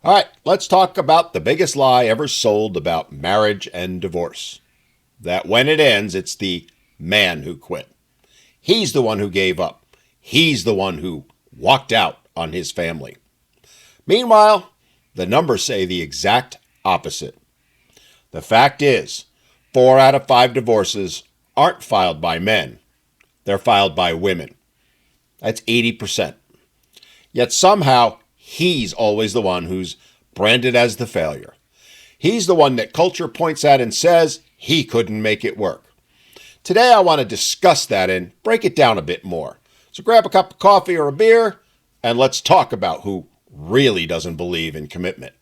All right, let's talk about the biggest lie ever sold about marriage and divorce. That when it ends, it's the man who quit. He's the one who gave up. He's the one who walked out on his family. Meanwhile, the numbers say the exact opposite. The fact is, 4 out of 5 divorces aren't filed by men. They're filed by women. That's 80%. Yet somehow, he's always the one who's branded as the failure. He's the one that culture points at and says he couldn't make it work. Today, I want to discuss that and break it down a bit more. So grab a cup of coffee or a beer, and let's talk about who really doesn't believe in commitment.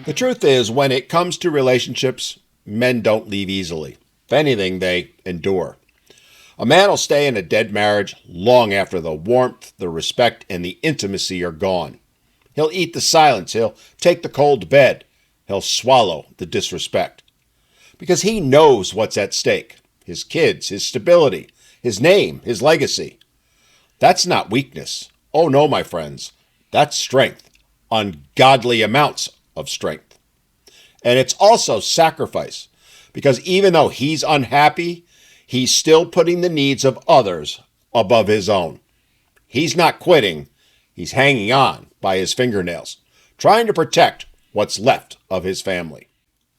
The truth is, when it comes to relationships, men don't leave easily. If anything, they endure. A man will stay in a dead marriage long after the warmth, the respect, and the intimacy are gone. He'll eat the silence. He'll take the cold bed. He'll swallow the disrespect. Because he knows what's at stake. His kids, his stability, his name, his legacy. That's not weakness. Oh no, my friends. That's strength. Ungodly amounts of strength. And it's also sacrifice. Because even though he's unhappy, he's still putting the needs of others above his own. He's not quitting. He's hanging on by his fingernails, trying to protect what's left of his family.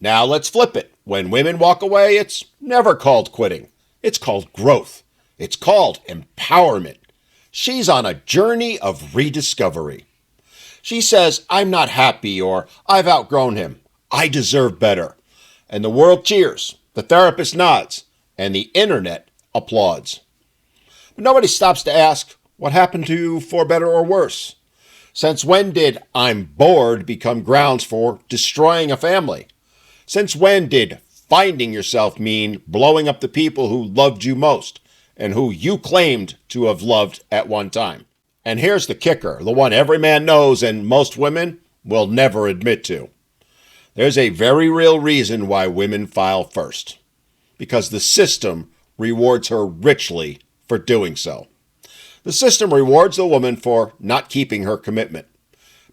Now let's flip it. When women walk away, it's never called quitting. It's called growth. It's called empowerment. She's on a journey of rediscovery. She says, I'm not happy, or I've outgrown him. I deserve better. And the world cheers. The therapist nods. And the internet applauds. But nobody stops to ask, what happened to you for better or worse? Since when did I'm bored become grounds for destroying a family? Since when did finding yourself mean blowing up the people who loved you most and who you claimed to have loved at one time? And here's the kicker, the one every man knows and most women will never admit to. There's a very real reason why women file first. Because the system rewards her richly for doing so. The system rewards the woman for not keeping her commitment.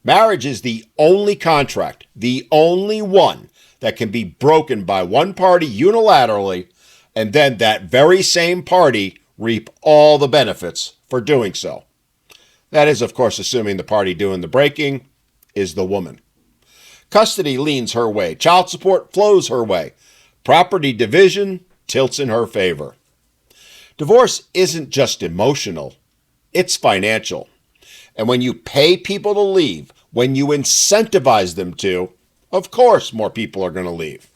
Marriage is the only contract, the only one that can be broken by one party unilaterally, and then that very same party reap all the benefits for doing so. That is, of course, assuming the party doing the breaking is the woman. Custody leans her way. Child support flows her way. Property division tilts in her favor. Divorce isn't just emotional, it's financial. And when you pay people to leave, when you incentivize them to, of course more people are going to leave.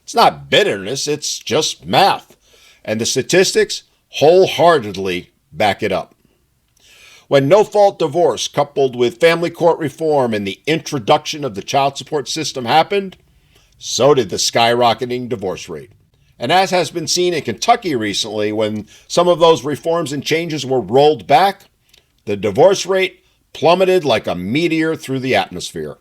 It's not bitterness, it's just math. And the statistics wholeheartedly back it up. When no-fault divorce coupled with family court reform and the introduction of the child support system happened, so did the skyrocketing divorce rate. And as has been seen in Kentucky recently, when some of those reforms and changes were rolled back, the divorce rate plummeted like a meteor through the atmosphere.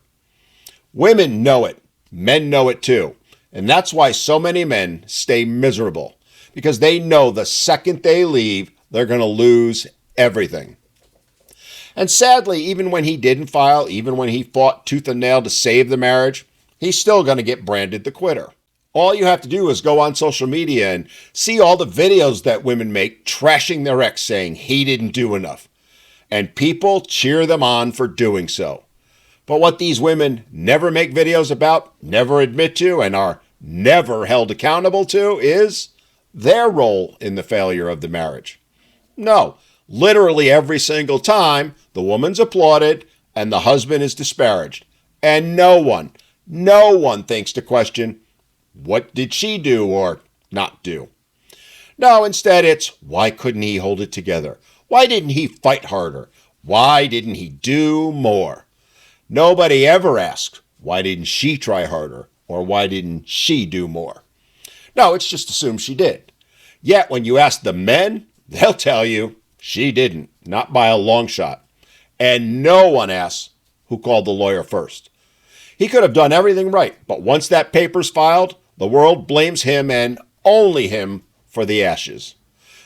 Women know it. Men know it too. And that's why so many men stay miserable. Because they know the second they leave, they're going to lose everything. And sadly, even when he didn't file, even when he fought tooth and nail to save the marriage, he's still going to get branded the quitter. All you have to do is go on social media and see all the videos that women make trashing their ex, saying he didn't do enough. And people cheer them on for doing so. But what these women never make videos about, never admit to, and are never held accountable to is their role in the failure of the marriage. No, literally every single time, the woman's applauded and the husband is disparaged. And no one thinks to question, what did she do or not do? No, instead it's, why couldn't he hold it together? Why didn't he fight harder? Why didn't he do more? Nobody ever asks, why didn't she try harder? Or why didn't she do more? No, it's just assumed she did. Yet when you ask the men, they'll tell you she didn't, not by a long shot. And no one asks who called the lawyer first. He could have done everything right, but once that paper's filed, the world blames him and only him for the ashes.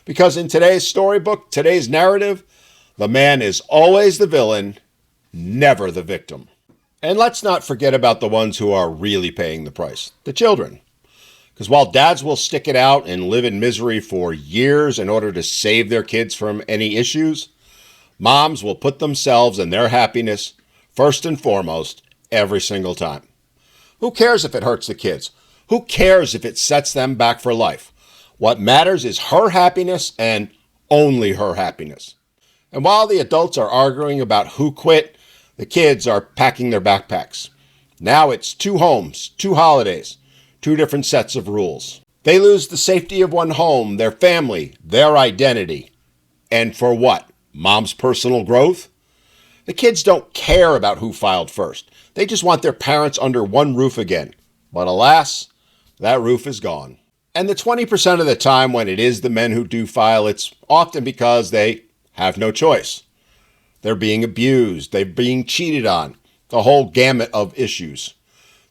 Because in today's storybook, today's narrative, the man is always the villain, never the victim. And let's not forget about the ones who are really paying the price, the children. Because while dads will stick it out and live in misery for years in order to save their kids from any issues, moms will put themselves and their happiness first and foremost every single time. Who cares if it hurts the kids? Who cares if it sets them back for life? What matters is her happiness and only her happiness. And while the adults are arguing about who quit, the kids are packing their backpacks. Now it's 2 homes, 2 holidays, 2 different sets of rules. They lose the safety of one home, their family, their identity. And for what? Mom's personal growth? The kids don't care about who filed first. They just want their parents under one roof again. But alas, that roof is gone. And the 20% of the time when it is the men who do file, it's often because they have no choice. They're being abused. They're being cheated on. The whole gamut of issues.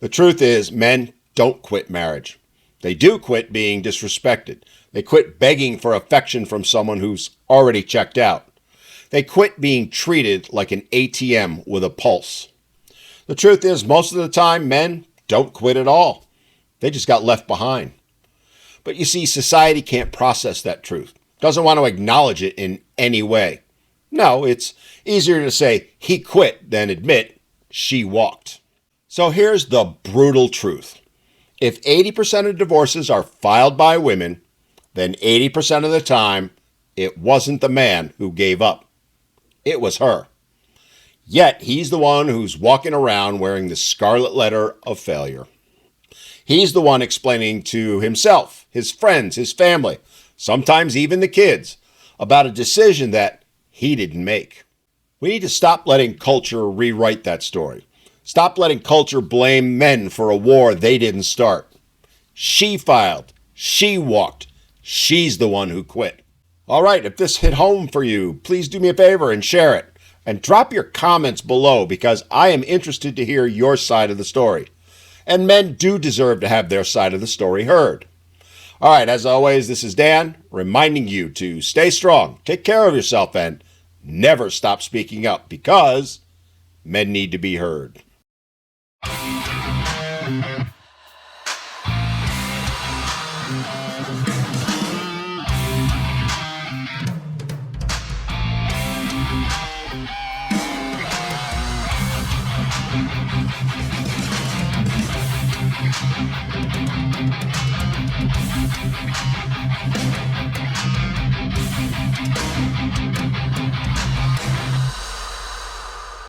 The truth is, men don't quit marriage. They do quit being disrespected. They quit begging for affection from someone who's already checked out. They quit being treated like an ATM with a pulse. The truth is, most of the time, men don't quit at all. They just got left behind. But you see, society can't process that truth. Doesn't want to acknowledge it in any way. No, it's easier to say he quit than admit she walked. So here's the brutal truth. If 80% of divorces are filed by women, then 80% of the time, it wasn't the man who gave up. It was her. Yet he's the one who's walking around wearing the scarlet letter of failure. He's the one explaining to himself, his friends, his family, sometimes even the kids, about a decision that he didn't make. We need to stop letting culture rewrite that story. Stop letting culture blame men for a war they didn't start. She filed. She walked. She's the one who quit. All right, if this hit home for you, please do me a favor and share it. And drop your comments below because I am interested to hear your side of the story. And men do deserve to have their side of the story heard. All right, as always, this is Dan, reminding you to stay strong, take care of yourself, and never stop speaking up because men need to be heard.